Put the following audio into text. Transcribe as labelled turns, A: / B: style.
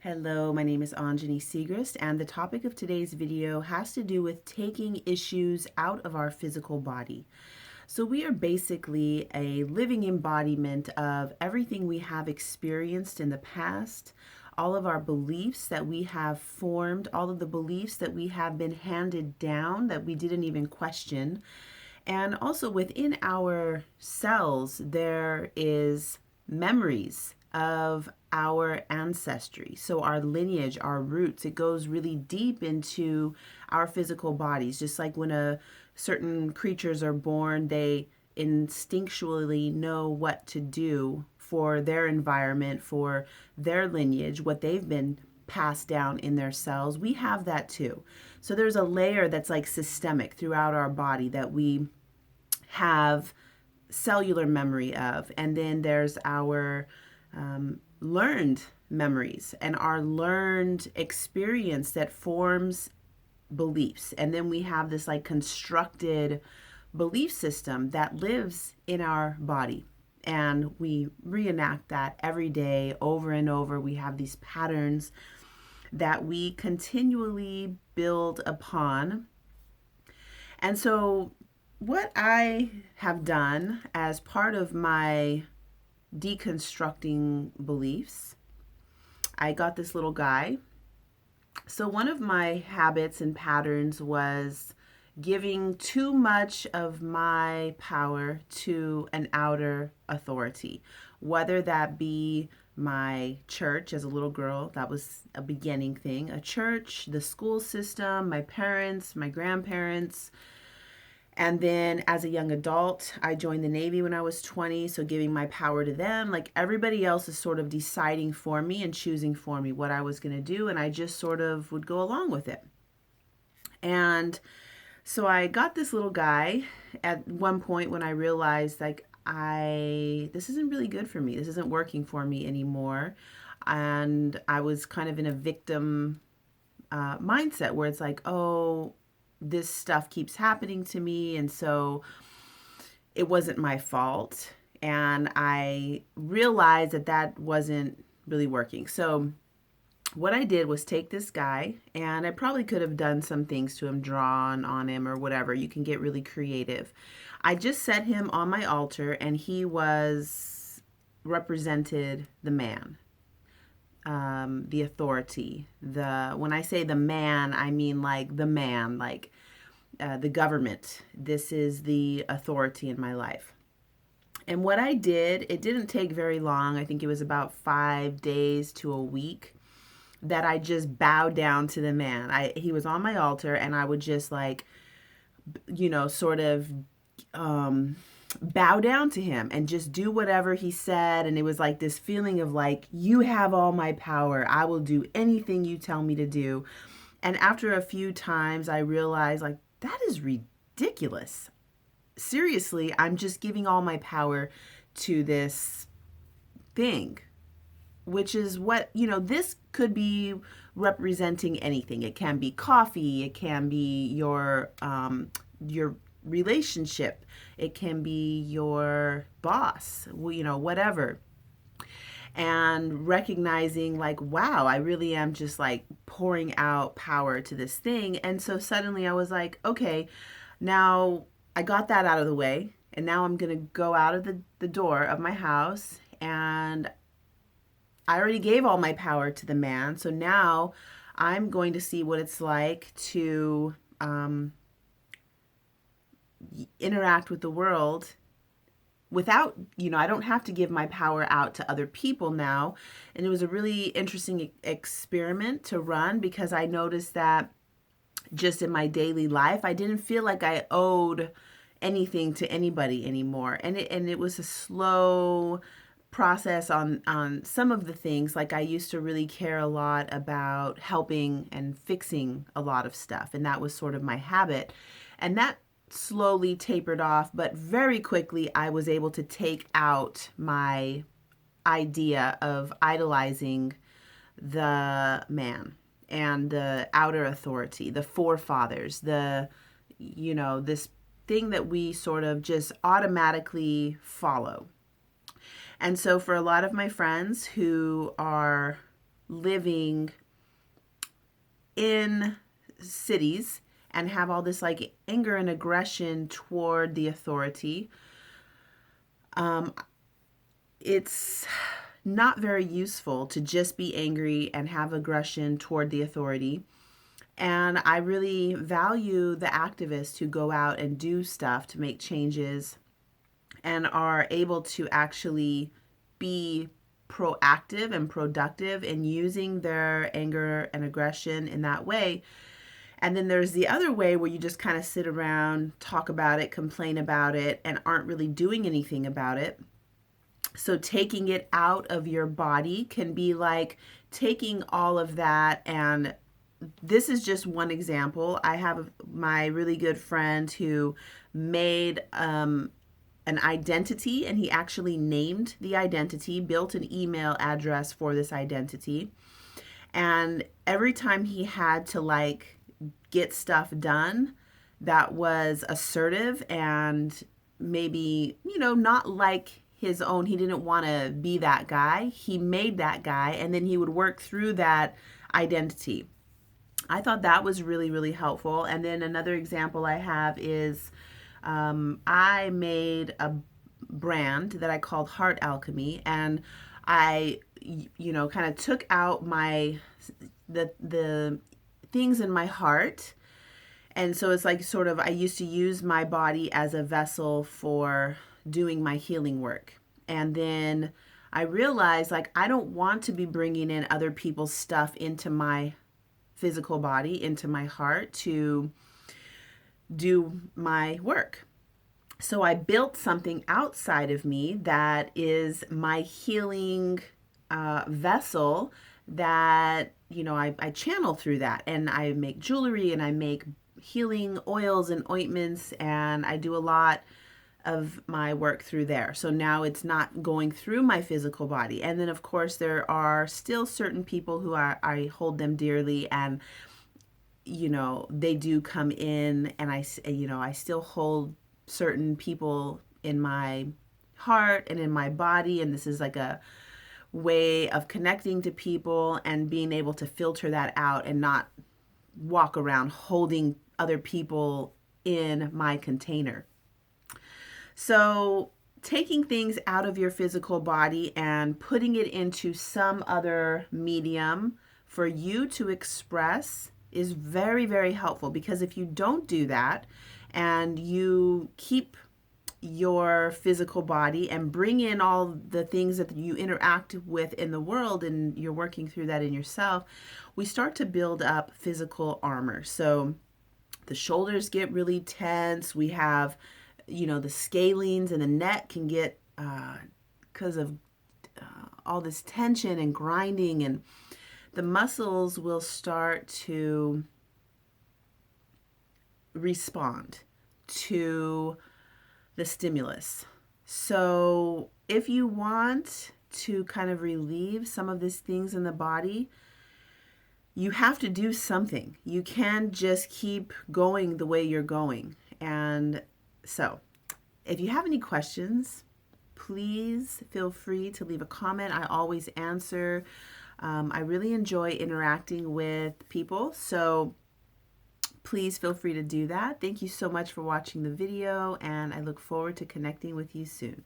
A: Hello, my name is Anjani Segrist, and the topic of today's video has to do with taking issues out of our physical body. So, we are basically a living embodiment of everything we have experienced in the past, all of our beliefs that we have formed, all of the beliefs that we have been handed down that we didn't even question. And also within our cells, there is memories of our ancestry. So our lineage, our roots, it goes really deep into our physical bodies. Just like when certain creatures are born, they instinctually know what to do for their environment, for their lineage, what they've been passed down in their cells. We have that too. So there's a layer that's like systemic throughout our body that we have cellular memory of. And then there's our learned memories and our learned experience that forms beliefs. And then we have this like constructed belief system that lives in our body. And we reenact that every day over and over. We have these patterns that we continually build upon. And so, what I have done as part of my deconstructing beliefs, I got this little guy. So, one of my habits and patterns was giving too much of my power to an outer authority, whether that be my church as a little girl. That was a beginning thing. A church, the school system, my parents, my grandparents. And then as a young adult, I joined the Navy when I was 20. So giving my power to them, like everybody else is sort of deciding for me and choosing for me what I was going to do. And I just sort of would go along with it. And so I got this little guy at one point when I realized like this isn't really good for me. This isn't working for me anymore. And I was kind of in a victim mindset where it's like, oh, this stuff keeps happening to me. And so it wasn't my fault. And I realized that that wasn't really working. So what I did was take this guy, and I probably could have done some things to him, drawn on him or whatever. You can get really creative. I just set him on my altar, and he represented the man, the authority. When I say the man, I mean like the man, like the government. This is the authority in my life. And what I did, it didn't take very long. I think it was about 5 days to a week that I just bowed down to the man. He was on my altar, and I would just like, sort of bow down to him and just do whatever he said. And it was like this feeling of like, you have all my power. I will do anything you tell me to do. And after a few times, I realized like, that is ridiculous. Seriously, I'm just giving all my power to this thing, which is what, this could be representing anything. It can be coffee, it can be your relationship, it can be your boss, whatever. And recognizing like, wow, I really am just like pouring out power to this thing. And so suddenly I was like, okay, now I got that out of the way. And now I'm going to go out of the door of my house, and I already gave all my power to the man. So now I'm going to see what it's like to interact with the world without, I don't have to give my power out to other people now. And it was a really interesting experiment to run, because I noticed that just in my daily life, I didn't feel like I owed anything to anybody anymore. And it was a slow process on some of the things. Like I used to really care a lot about helping and fixing a lot of stuff, and that was sort of my habit. And that slowly tapered off, but very quickly I was able to take out my idea of idolizing the man and the outer authority, the forefathers, this thing that we sort of just automatically follow. And so for a lot of my friends who are living in cities and have all this like anger and aggression toward the authority, it's not very useful to just be angry and have aggression toward the authority. And I really value the activists who go out and do stuff to make changes and are able to actually be proactive and productive in using their anger and aggression in that way. And then there's the other way where you just kind of sit around, talk about it, complain about it, and aren't really doing anything about it. So taking it out of your body can be like taking all of that, and this is just one example. I have my really good friend who made an identity, and he actually named the identity, built an email address for this identity. And every time he had to like get stuff done that was assertive and maybe, not like his own, he didn't want to be that guy. He made that guy, and then he would work through that identity. I thought that was really, really helpful. And then another example I have is I made a brand that I called Heart Alchemy, and I, kind of took out the things in my heart. And so it's like sort of, I used to use my body as a vessel for doing my healing work. And then I realized like I don't want to be bringing in other people's stuff into my physical body, into my heart to do my work. So I built something outside of me that is my healing vessel that, I channel through that. And I make jewelry, and I make healing oils and ointments, and I do a lot of my work through there. So now it's not going through my physical body. And then of course there are still certain people who I hold them dearly, and they do come in, and I still hold certain people in my heart and in my body, and this is like a way of connecting to people and being able to filter that out and not walk around holding other people in my container. So taking things out of your physical body and putting it into some other medium for you to express is very, very helpful, because if you don't do that and you keep your physical body and bring in all the things that you interact with in the world, and you're working through that in yourself, we start to build up physical armor. So the shoulders get really tense. We have the scalenes and the neck can get, because of all this tension and grinding, and the muscles will start to respond to the stimulus. So if you want to kind of relieve some of these things in the body, you have to do something. You can't just keep going the way you're going. And so if you have any questions, please feel free to leave a comment. I always answer. I really enjoy interacting with people, so please feel free to do that. Thank you so much for watching the video, and I look forward to connecting with you soon.